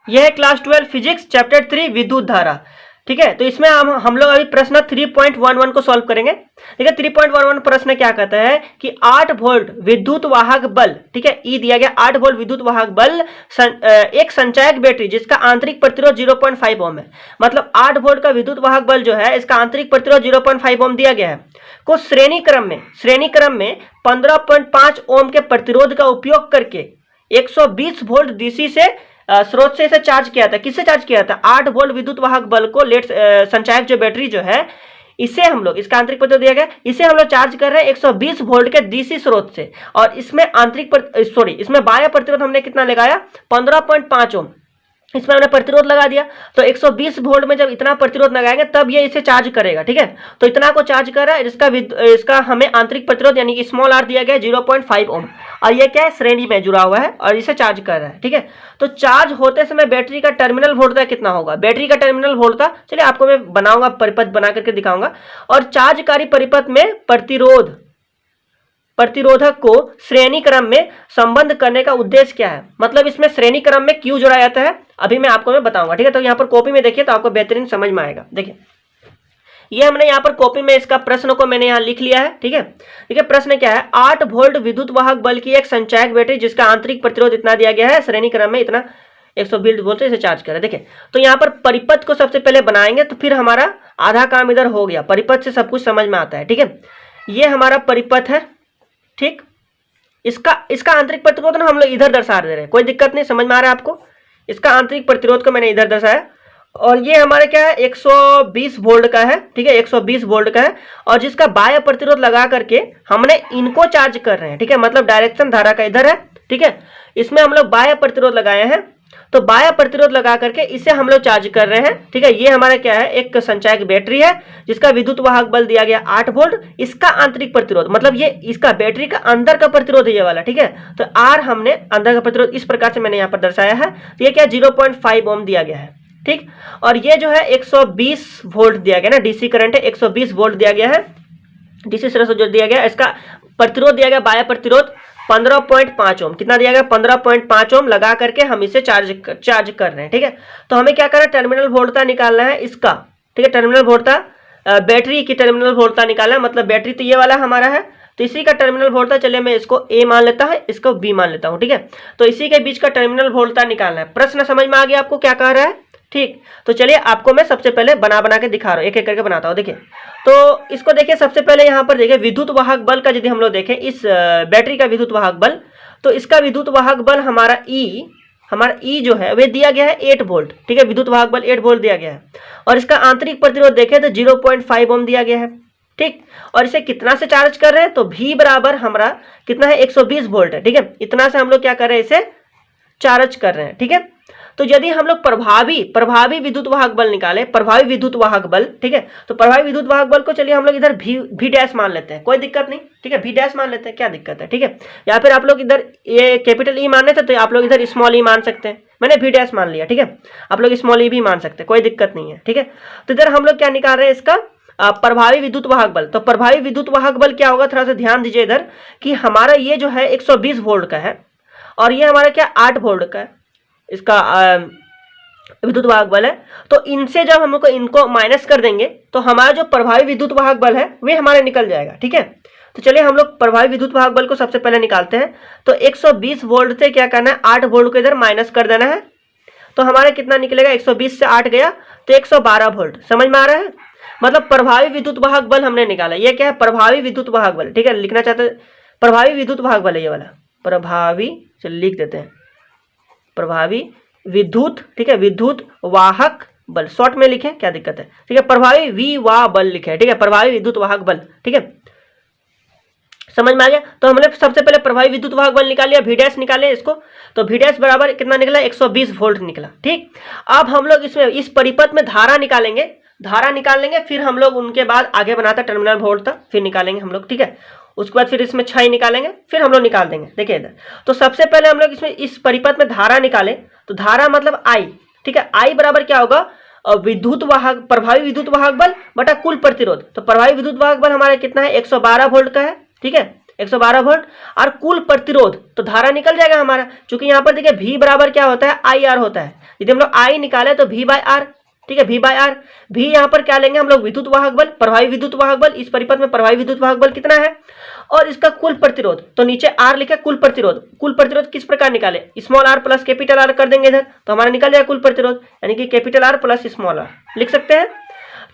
यह है class 12 physics chapter 3 विद्युत धारा। ठीक है, तो इसमें हम लोग अभी प्रश्न 3.11 को सॉल्व करेंगे। ठीक है, 3.11 प्रश्न क्या कहता है कि 8 वोल्ट विद्युत वाहक बल, ठीक है, ई दिया गया 8 वोल्ट विद्युत वाहक बल एक संचायक बैटरी जिसका आंतरिक प्रतिरोध 0.5 ओम है, मतलब 8 वोल्ट का विद्युत वाहक बल जो है इसका आंतरिक प्रतिरोध 0.5 ओम दिया गया है, को श्रेणी क्रम में 15.5 ओम के प्रतिरोध का उपयोग करके 120 वोल्ट डीसी से स्रोत से इसे चार्ज किया था। किससे चार्ज किया था? 8 वोल्ट विद्युत वाहक बल को लेट संचायक जो बैटरी जो है इसे हम लोग, इसका आंतरिक प्रतिरोध दिया गया, इसे हम लोग चार्ज कर रहे हैं 120 वोल्ट के डीसी स्रोत से, और इसमें इसमें बाह्य प्रतिरोध हमने कितना लगाया? 15.5 ओम। इसमें हमने प्रतिरोध लगा दिया, तो 120 वोल्ट में जब इतना प्रतिरोध लगाएंगे तब ये इसे चार्ज करेगा। ठीक है, तो इतना को चार्ज कर रहा है, इसका हमें आंतरिक प्रतिरोध यानी कि स्मॉल आर दिया गया 0.5 ओम, और ये क्या है? श्रेणी में जुड़ा हुआ है और इसे चार्ज कर रहा है। ठीक है, तो चार्ज होते समय बैटरी का टर्मिनल वोल्टता कितना होगा? बैटरी का टर्मिनल वोल्टता, चलिए आपको मैं बनाऊंगा, परिपथ बना करके दिखाऊंगा। और चार्जकारी परिपथ में प्रतिरोधक को श्रेणी क्रम में संबंध करने का उद्देश्य क्या है? मतलब इसमें श्रेणी क्रम में क्यों जोड़ा जाता है अभी मैं आपको बताऊंगा। ठीक है, तो यहाँ पर कॉपी में देखिए तो आपको बेहतरीन समझ में आएगा। देखिए, ये हमने यहाँ पर कॉपी में इसका प्रश्न को मैंने यहाँ लिख लिया है। ठीक है, देखिए प्रश्न क्या है? 8 वोल्ट विद्युत वाहक बल की एक संचायक बैटरी जिसका आंतरिक प्रतिरोध इतना दिया गया है, श्रेणी क्रम में इतना 120 वोल्ट से इसे चार्ज करें। देखिए, तो यहाँ पर परिपथ को सबसे पहले बनाएंगे तो फिर हमारा आधा काम इधर हो गया। परिपथ से सब कुछ समझ में आता है। ठीक है, ये हमारा परिपथ है। ठीक, इसका आंतरिक प्रतिरोध ना हम लोग इधर दर्शा दे रहे हैं, कोई दिक्कत नहीं, समझ में आ रहा है आपको? इसका आंतरिक प्रतिरोध को मैंने इधर दर्शाया, और ये हमारे क्या है? 120 वोल्ट का है। ठीक है, 120 वोल्ट का है, और जिसका बाह्य प्रतिरोध लगा करके हमने इनको चार्ज कर रहे हैं। ठीक है, मतलब डायरेक्शन धारा का इधर है। ठीक है, इसमें हम लोग बाह्य प्रतिरोध लगाए हैं, तो बाह्य प्रतिरोध लगा करके इसे हम लोग चार्ज कर रहे हैं। ठीक है, ये हमारा क्या है? एक संचायक बैटरी है जिसका विद्युत वाहक बल दिया गया 8 वोल्ट। इसका आंतरिक प्रतिरोध मतलब ये इसका बैटरी का अंदर का प्रतिरोध है ये वाला। ठीक है, तो आर हमने अंदर का प्रतिरोध इस प्रकार से मैंने यहाँ पर दर्शाया है। तो ये क्या? 0.5 ओम दिया गया है। ठीक, और ये जो है 120 वोल्ट दिया गया ना, डीसी करंट है, 120 वोल्ट दिया गया है, डीसी से जो दिया गया। इसका प्रतिरोध दिया गया, बाह्य प्रतिरोध 15.5 ओम। कितना दिया गया? 15.5 ओम लगा करके हम इसे चार्ज कर रहे हैं। ठीक है, तो हमें क्या करना है? टर्मिनल वोल्टता निकालना है इसका। ठीक है, टर्मिनल वोल्टता, बैटरी की टर्मिनल वोल्टता निकालना है, मतलब बैटरी तो ये वाला हमारा है, तो इसी का टर्मिनल वोल्टता, चलिए मैं इसको ए मान लेता हूँ, इसको बी मान लेता हूँ। ठीक है, तो इसी के बीच का टर्मिनल वोल्टता निकालना है। प्रश्न समझ में आ गया आपको क्या कह रहा है? ठीक, तो चलिए आपको मैं सबसे पहले बना के दिखा रहा हूँ, एक एक करके बनाता हूँ। देखिए, तो इसको देखिए, सबसे पहले यहाँ पर देखिए विद्युत वाहक बल का यदि हम लोग देखें, इस बैटरी का विद्युत वाहक बल, तो इसका विद्युत वाहक बल हमारा ई जो है वे दिया गया है 8 वोल्ट। ठीक है, विद्युत वाहक बल 8 वोल्ट दिया गया है, और इसका आंतरिक प्रतिरोध देखें तो 0.5 ओम दिया गया है। ठीक, और इसे कितना से चार्ज कर रहे हैं? तो V बराबर हमारा कितना है? 120 वोल्ट है। ठीक है, इतना से हम लोग क्या कर रहे हैं? इसे चार्ज कर रहे हैं। ठीक है, तो यदि हम लोग प्रभावी विद्युत वाहक बल निकाले, प्रभावी विद्युत वाहक बल, ठीक है, तो प्रभावी विद्युत वाहक बल को चलिए हम लोग इधर भी डैश मान लेते हैं, कोई दिक्कत नहीं। ठीक है, भी डैश मान लेते हैं, क्या दिक्कत है? ठीक है, या फिर आप लोग इधर ये कैपिटल ई मानने थे तो आप लोग इधर स्मॉल ई मान सकते हैं, मैंने भी डैश मान लिया। ठीक है, आप लोग स्मॉल ई भी मान सकते हैं, कोई दिक्कत नहीं है। ठीक है, तो इधर हम लोग क्या निकाल रहे हैं? इसका प्रभावी विद्युत वाहक बल। तो प्रभावी विद्युत वाहक बल क्या होगा? थोड़ा सा ध्यान दीजिए इधर कि हमारा ये जो है 120 वोल्ट का है, और ये हमारा क्या 8 वोल्ट का है, इसका विद्युत वाहक बल है। तो इनसे जब हम लोग इनको माइनस कर देंगे तो हमारा जो प्रभावी विद्युत वाहक बल है वे हमारे निकल जाएगा। ठीक है, तो चलिए हम लोग प्रभावी विद्युत वाहक बल को सबसे पहले निकालते हैं। तो 120 वोल्ट से क्या करना है? 8 वोल्ट को इधर माइनस कर देना है, तो हमारा कितना निकलेगा? 120 से 8 गया तो 112 वोल्ट। समझ में आ रहा है? मतलब प्रभावी विद्युत वाहक बल हमने निकाला। ये क्या है? प्रभावी विद्युत वाहक बल। ठीक है, लिखना चाहते हैं प्रभावी विद्युत वाहक बल है ये वाला, प्रभावी, चलिए लिख देते हैं प्रभावी विद्युत, ठीक है, विद्युत वाहक बल, शॉर्ट में लिखें, क्या दिक्कत है? ठीक है, प्रभावी वी वाह बल लिखे। ठीक है, प्रभावी विद्युत वाहक बल। ठीक है, समझ में आ गया? तो हमने सबसे पहले प्रभावी विद्युत वाहक बल निकाल लिया, वी डैश निकाले इसको, तो वी डैश बराबर कितना निकला? 120 वोल्ट निकला। ठीक, अब हम लोग इसमें इस परिपथ में धारा निकालेंगे, फिर हम लोग उनके बाद आगे बनाता टर्मिनल वोल्ट तक फिर निकालेंगे हम लोग। ठीक है, उसके बाद फिर इसमें 6 निकालेंगे, फिर हम लोग निकाल देंगे। देखिए इधर, तो सबसे पहले हम लोग इसमें इस परिपथ में धारा निकाले, तो धारा मतलब I। ठीक है, I बराबर क्या होगा? विद्युत वाहक, प्रभावी विद्युत वाहक बल बटा कुल प्रतिरोध। तो प्रभावी विद्युत वाहक बल हमारा कितना है? 112 वोल्ट का है। ठीक है, 112 वोल्ट। और कुल प्रतिरोध, तो धारा निकल जाएगा हमारा, क्योंकि यहाँ पर देखिए V बराबर क्या होता है, आई आर होता है। यदि हम लोग आई निकाले तो V बाय आर, ठीक है, V बाय आर। V यहाँ पर क्या लेंगे हम लोग, विद्युत वाहक बल, प्रभावी विद्युत वाहक बल। इस परिपथ में प्रभावी विद्युत वाहक बल कितना है, और इसका कुल प्रतिरोध, तो नीचे आर लिखे कुल प्रतिरोध। कुल प्रतिरोध किस प्रकार निकाले, small R plus capital R कर देंगे इधर, तो हमारा निकल जाएगा कुल प्रतिरोध, यानी कि capital R plus small R लिख सकते हैं।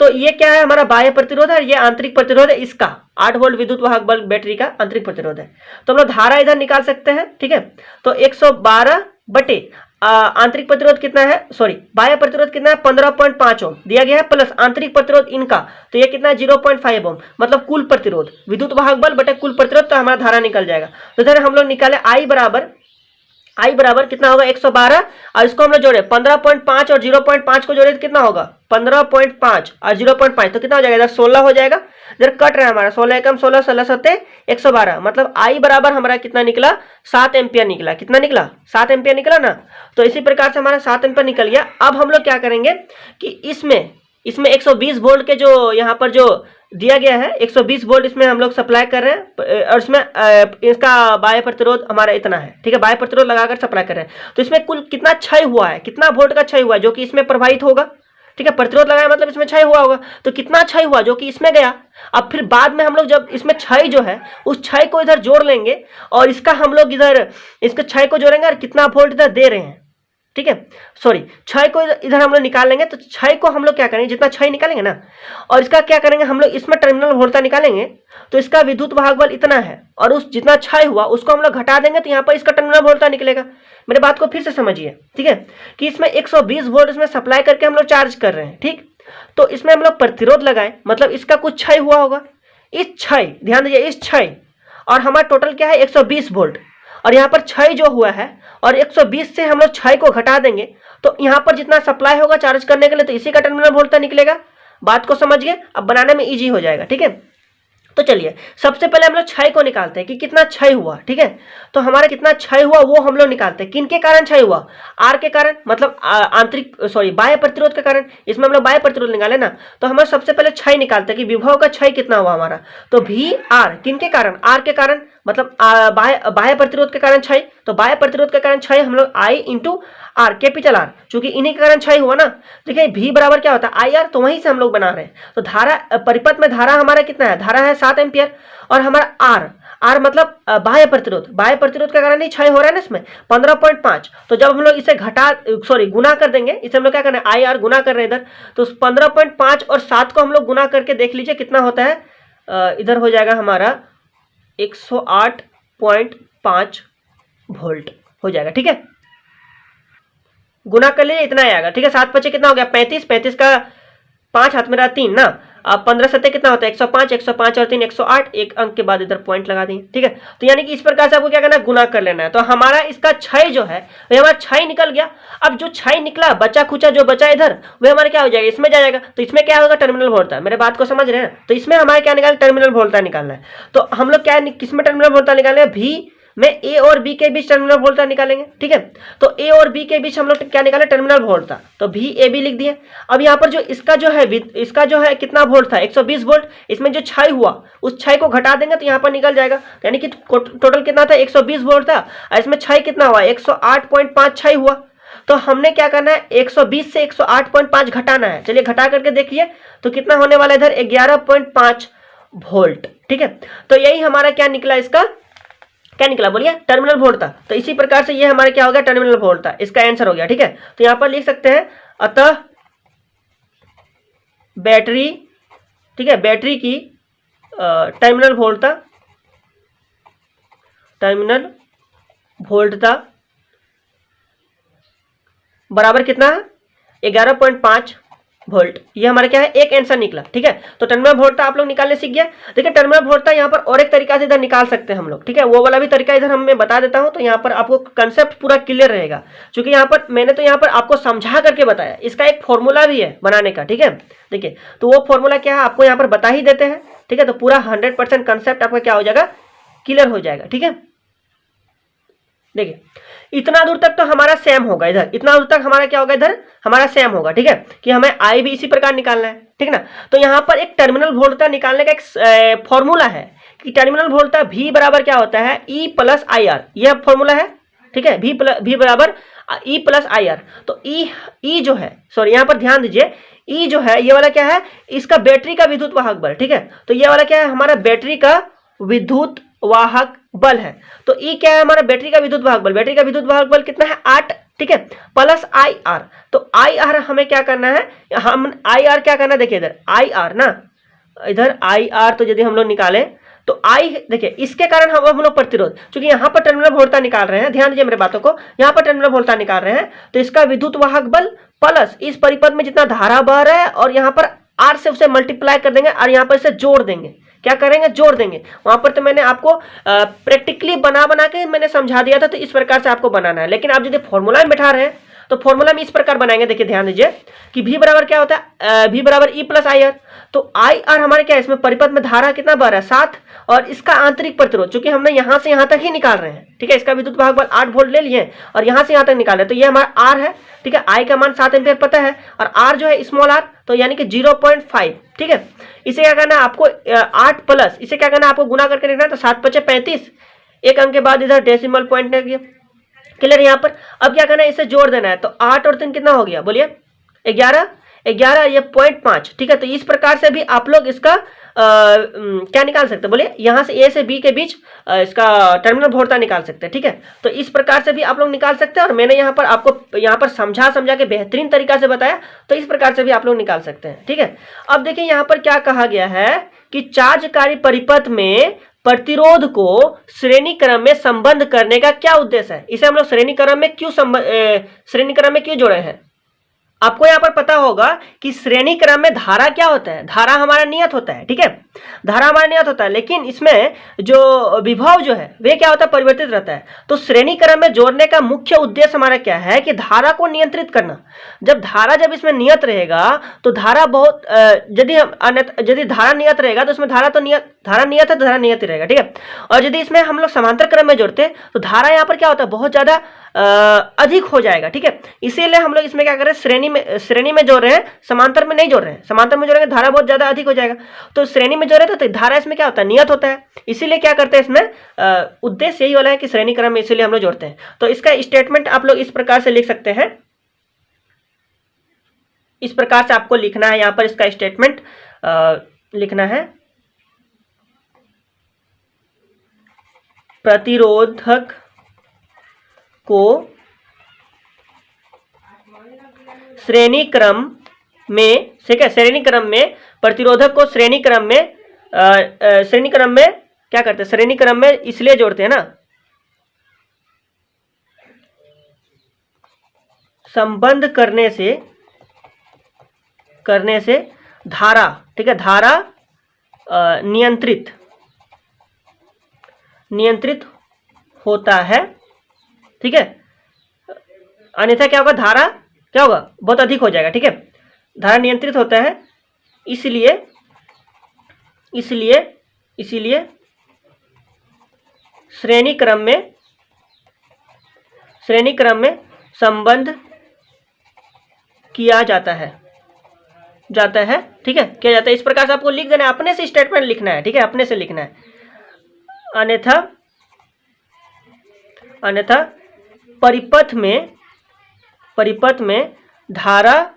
तो ये क्या है, हमारा बाह्य प्रतिरोध है, ये आंतरिक प्रतिरोध है, इसका 8 वोल्ट विद्युत वाहक बल बैटरी का आंतरिक प्रतिरोध है। तो हम लोग धारा इधर निकाल सकते हैं, ठीक है। तो 112 बटे आंतरिक प्रतिरोध कितना है, सॉरी बाह्य प्रतिरोध कितना है, 15.5 ओम दिया गया है, प्लस आंतरिक प्रतिरोध इनका, तो ये कितना है 0.5 ओम, मतलब कुल प्रतिरोध विद्युत वाहक बल बटे कुल प्रतिरोध, तो हमारा धारा निकल जाएगा। तो इधर हम लोग निकाले आई बराबर कितना होगा 112, और इसको हम लोग जोड़े 15.5 और 0.5 को जोड़े तो कितना होगा 15.5 और 0.5, तो कितना हो जाएगा, इधर 16 हो जाएगा। इधर कट रहा है हमारा 16 एकम 16, 16 सत्ते 112, मतलब आई बराबर हमारा कितना निकला, 7 एम्पियर निकला। कितना निकला, 7 एम्पियर निकला ना। तो इसी प्रकार से हमारा 7 एम्पियर निकल गया। अब हम लोग क्या करेंगे कि इसमें 120 वोल्ट के जो यहाँ पर जो दिया गया है 120 वोल्ट इसमें हम लोग सप्लाई कर रहे हैं, और इसमें इसका बाह्य प्रतिरोध हमारा इतना है, ठीक है, बाह्य प्रतिरोध लगाकर सप्लाई कर रहे हैं। तो इसमें कुल कितना क्षय हुआ है, कितना वोल्ट का क्षय हुआ है जो कि इसमें प्रभावित होगा, ठीक है, प्रतिरोध लगाया मतलब इसमें क्षय हुआ होगा, तो कितना क्षय हुआ जो कि इसमें गया। अब फिर बाद में हम लोग जब इसमें क्षय जो है उस क्षय को इधर जोड़ लेंगे, और इसका हम लोग इधर इसके क्षय को जोड़ेंगे और कितना वोल्ट इधर दे रहे हैं, ठीक है, सॉरी क्षय को इधर हम लोग निकाल लेंगे। तो क्षय को हम लोग क्या करेंगे, जितना क्षय निकालेंगे ना, और इसका क्या करेंगे हम लोग, इसमें टर्मिनल वोल्टता निकालेंगे, तो इसका विद्युत वाहक बल इतना है, और उस जितना क्षय हुआ उसको हम लोग घटा देंगे, तो यहाँ पर इसका टर्मिनल वोल्टता निकलेगा। मेरे बात को फिर से समझिए, ठीक है, कि इसमें 120 वोल्ट इसमें सप्लाई करके हम लोग चार्ज कर रहे हैं, ठीक। तो इसमें हम लोग प्रतिरोध लगाए, मतलब इसका कुछ क्षय हुआ होगा, इस क्षय ध्यान दीजिए, इस क्षय, और हमारा टोटल क्या है 120 वोल्ट, और यहाँ पर क्षय जो हुआ है, और 120 से हम लोग क्षय को घटा देंगे, तो यहाँ पर जितना सप्लाई होगा चार्ज करने के लिए, तो इसी का टर्मिनल वोल्टता निकलेगा। बात को समझ गए, अब बनाने में इजी हो जाएगा, ठीक है। तो चलिए सबसे पहले हम लोग क्षय को निकालते हैं कि कितना क्षय हुआ, ठीक है। तो हमारा कितना क्षय हुआ वो हम लोग निकालते हैं, किनके कारण क्षय हुआ, आर के कारण, मतलब आंतरिक सॉरी बाह्य प्रतिरोध के कारण। इसमें हम लोग बाह्य प्रतिरोध निकाले ना, तो हम सबसे पहले क्षय निकालते हैं कि विभव का क्षय कितना हुआ हमारा। तो भी आर किनके कारण, आर के कारण, मतलब बाह्य प्रतिरोध के कारण क्षय। तो बाह्य प्रतिरोध के कारण क्षय हम लोग आई इंटू आर कैपिटल आर, चूंकि इन्हीं के कारण क्षय हुआ ना। देखिए भी बराबर क्या होता है आई आर, तो वहीं से हम लोग बना रहे हैं। तो धारा परिपथ में धारा हमारा कितना है, धारा है 7 एम्पियर, और हमारा आर मतलब बाह्य प्रतिरोध के कारण ही क्षय हो रहा है ना इसमें 15.5। तो जब हम लोग इसे गुना कर देंगे, इसे हम लोग क्या करना है आई आर गुना कर रहे हैं इधर, तो 15.5 और 7 को हम लोग गुना करके देख लीजिए कितना होता है, इधर हो जाएगा हमारा 108.5 वोल्ट हो जाएगा, ठीक है। गुना कर लीजिए इतना आएगा, ठीक है। 7 बचे कितना हो गया 35, 35 का 5 हाथ में रहा 3 ना, अब 15 सत्ते कितना होता है 105, 105 और 3 108, एक अंक के बाद इधर पॉइंट लगा देंगे, ठीक है। तो यानी कि इस प्रकार से आपको क्या करना है, गुना कर लेना है। तो हमारा इसका क्षय जो है वह हमारा क्षय निकल गया। अब जो क्षय निकला बचा खुचा जो बचा इधर वह हमारा क्या हो जाएगा, इसमें जाएगा। तो इसमें क्या होगा, टर्मिनल वोल्टता। मेरे बात को समझ रहे हैं। तो इसमें हमारे क्या निकालना, टर्मिनल वोल्टता निकालना है। तो हम लोग क्या किसमें टर्मिनल वोल्टता निकालना है, भी में ए और बी के बीच टर्मिनल वोल्टता निकालेंगे, ठीक है। तो ए और बी के बीच हम लोग क्या निकाले, टर्मिनल वोल्टता। तो भी ए बी लिख दिए। अब यहाँ पर जो इसका जो है कितना वोल्ट था 120 वोल्ट, इसमें जो क्षय हुआ उस क्षय को घटा देंगे तो यहाँ पर निकल जाएगा, यानी कि टोटल कितना था 120 वोल्ट था, इसमें क्षय कितना हुआ 108.5 क्षय हुआ। तो हमने क्या करना है 120 से 108.5 घटाना है। चलिए घटा करके देखिए तो कितना होने वाला इधर 11.5 वोल्ट, ठीक है। तो यही हमारा क्या निकला, इसका क्या निकला बोलिए, टर्मिनल वोल्टता। तो इसी प्रकार से ये हमारे क्या हो गया, टर्मिनल वोल्टता, इसका आंसर हो गया, ठीक है। तो यहां पर लिख सकते हैं अतः बैटरी, ठीक है, बैटरी की टर्मिनल वोल्टता बराबर कितना है 11.5 वोल्ट। ये हमारा क्या है, एक आंसर निकला, ठीक है। तो टर्मिनल वोल्टता आप लोग निकालने सीख गया। देखिए टर्मिनल वोल्टता यहाँ पर और एक तरीका से इधर निकाल सकते हैं हम लोग, ठीक है। वो वाला भी तरीका इधर मैं बता देता हूँ, तो यहाँ पर आपको कंसेप्ट पूरा क्लियर रहेगा, क्योंकि यहाँ पर मैंने तो यहाँ पर आपको समझा करके बताया। इसका एक फॉर्मूला भी है बनाने का, ठीक है। देखिए तो वो फॉर्मूला क्या है आपको यहाँ पर बता ही देते हैं, ठीक है। तो पूरा 100% कंसेप्ट आपका क्या हो जाएगा, क्लियर हो जाएगा, ठीक है। देखिए इतना दूर तक तो हमारा सेम होगा, इधर इतना दूर तक हमारा क्या होगा, इधर हमारा सेम होगा, ठीक है, कि हमें आई भी इसी प्रकार निकालना है, ठीक ना। तो यहाँ पर एक टर्मिनल वोल्टता निकालने का एक फॉर्मूला है कि टर्मिनल वोल्टा V बराबर क्या होता है, E प्लस आई आर, यह फॉर्मूला है, ठीक है। V बराबर E प्लस आई आर। तो E जो है, सॉरी यहाँ पर ध्यान दीजिए, E जो है ये वाला क्या है, इसका बैटरी का विद्युत वाहक बल, ठीक है। तो ये वाला क्या है, हमारा बैटरी का विद्युत वाहक बल है। तो E क्या है, हमारा बैटरी का विद्युत वाहक बल। बैटरी का विद्युत वाहक बल कितना है, 8, ठीक है, प्लस आई आर। तो आई आर हमें क्या करना है, हम आई आर क्या करना है, देखिए इधर आई आर ना, इधर आई आर, तो यदि हम लोग निकालें तो आई, देखिए इसके कारण हम लोग प्रतिरोध, क्योंकि यहाँ पर टर्मिनल वोल्टा निकाल रहे हैं, ध्यान दीजिए मेरे बातों को, यहाँ पर टर्मिनल वोल्टा निकाल रहे हैं, तो इसका विद्युत वाहक बल प्लस इस परिपथ में जितना धारा बह रहा है, और यहाँ पर आर से उसे मल्टीप्लाई कर देंगे, और यहाँ पर इसे जोड़ देंगे, क्या करेंगे, जोड़ देंगे। वहां पर तो मैंने आपको प्रैक्टिकली बना के मैंने समझा दिया था, तो इस प्रकार से आपको बनाना है। लेकिन आप यदि फॉर्मूला में बैठा रहे हैं तो फॉर्मूला में इस प्रकार बनाएंगे, देखिए ध्यान दीजिए कि V बराबर क्या होता है, V बराबर E प्लस आई आर। तो आई आर हमारे क्या है, इसमें परिपथ में धारा कितना बह रहा है, 7, और इसका आंतरिक प्रतिरोध, चूंकि हमने यहां से यहां तक ही निकाल रहे हैं, ठीक है, इसका विद्युत वाहक बल 8 वोल्ट ले लिए और यहां से यहां तक निकाल रहे हैं, तो ये हमारा आर है, ठीक है। आई का मान 7 एम्पियर पता है, और आर जो है स्मॉल आर, तो यानी कि 0.5, ठीक है। इसे क्या करना है आपको, 8 प्लस इसे क्या करना है आपको, गुना करके लिखना है, तो 7 × 5 = 35, एक अंक के बाद इधर डेसिमल पॉइंट ने किया, क्लियर यहाँ पर। अब क्या करना है, इसे जोड़ देना है, तो 8 और 3 कितना हो गया, बोलिए 11, ये 0.5, ठीक है। तो इस प्रकार से भी आप लोग इसका क्या निकाल सकते हैं, बोलिए यहाँ से A से B के बीच इसका टर्मिनल वोल्टा निकाल सकते हैं, ठीक है। तो इस प्रकार से भी आप लोग निकाल सकते हैं, और मैंने यहाँ पर आपको यहाँ पर समझा के बेहतरीन तरीका से बताया, तो इस प्रकार से भी आप लोग निकाल सकते हैं, ठीक है। अब देखिए यहाँ पर क्या कहा गया है कि चार्जकारी परिपथ में प्रतिरोध को श्रेणी क्रम में संबद्ध करने का क्या उद्देश्य है। इसे हम लोग श्रेणी क्रम में क्यों जोड़े हैं। आपको यहाँ पर पता होगा कि श्रेणी क्रम में धारा क्या होता है, धारा हमारा नियत होता है, ठीक है, धारा हमारा नियत होता है, लेकिन इसमें जो विभव जो है वे क्या होता है, परिवर्तित रहता है। तो श्रेणी क्रम में जोड़ने का मुख्य उद्देश्य हमारा क्या है कि धारा को नियंत्रित करना। जब इसमें नियत रहेगा तो धारा बहुत, यदि धारा नियत रहेगा तो इसमें धारा नियत है, तो धारा नियत ही रहेगा, ठीक है। और यदि इसमें हम लोग समांतर क्रम में जोड़ते हैं तो धारा यहाँ पर क्या होता है, बहुत ज्यादा अधिक हो जाएगा, ठीक है। इसीलिए हम लोग इसमें क्या कर रहे हैं, श्रेणी में जोड़ रहे हैं, समांतर में नहीं जोड़ रहे हैं। समांतर में जोड़ेंगे धारा बहुत ज्यादा अधिक हो जाएगा, तो श्रेणी में जोड़े तो धारा इसमें क्या होता है, नियत होता है। इसीलिए क्या करते हैं, इसमें उद्देश्य यही वाला है कि श्रेणी क्रम में, इसीलिए हम लोग जोड़ते हैं। तो इसका स्टेटमेंट आप लोग इस प्रकार से लिख सकते हैं, इस प्रकार से आपको लिखना है, यहां पर इसका स्टेटमेंट लिखना है, प्रतिरोधक को श्रेणी क्रम में, ठीक है, श्रेणी क्रम में प्रतिरोधक को श्रेणी क्रम में क्या करते हैं, श्रेणी क्रम में इसलिए जोड़ते हैं ना, संबंध करने से धारा, ठीक है, धारा नियंत्रित होता है, ठीक है। अन्यथा क्या होगा, धारा क्या होगा, बहुत अधिक हो जाएगा, ठीक है। धारा नियंत्रित होता है, इसलिए श्रेणी क्रम में संबंध किया जाता है, ठीक है, किया जाता है। इस प्रकार से आपको लिख देना है, अपने से स्टेटमेंट लिखना है, ठीक है, अपने से लिखना है। अन्यथा परिपथ में धारा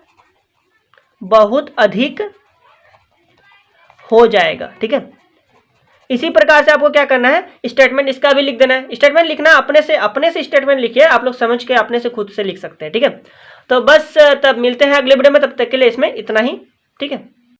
बहुत अधिक हो जाएगा, ठीक है। इसी प्रकार से आपको क्या करना है, स्टेटमेंट इसका भी लिख देना है। स्टेटमेंट लिखना अपने से स्टेटमेंट लिखिए, आप लोग समझ के अपने से खुद से लिख सकते हैं, ठीक है। तो बस तब मिलते हैं अगले वीडियो में, तब तक के लिए इसमें इतना ही, ठीक है।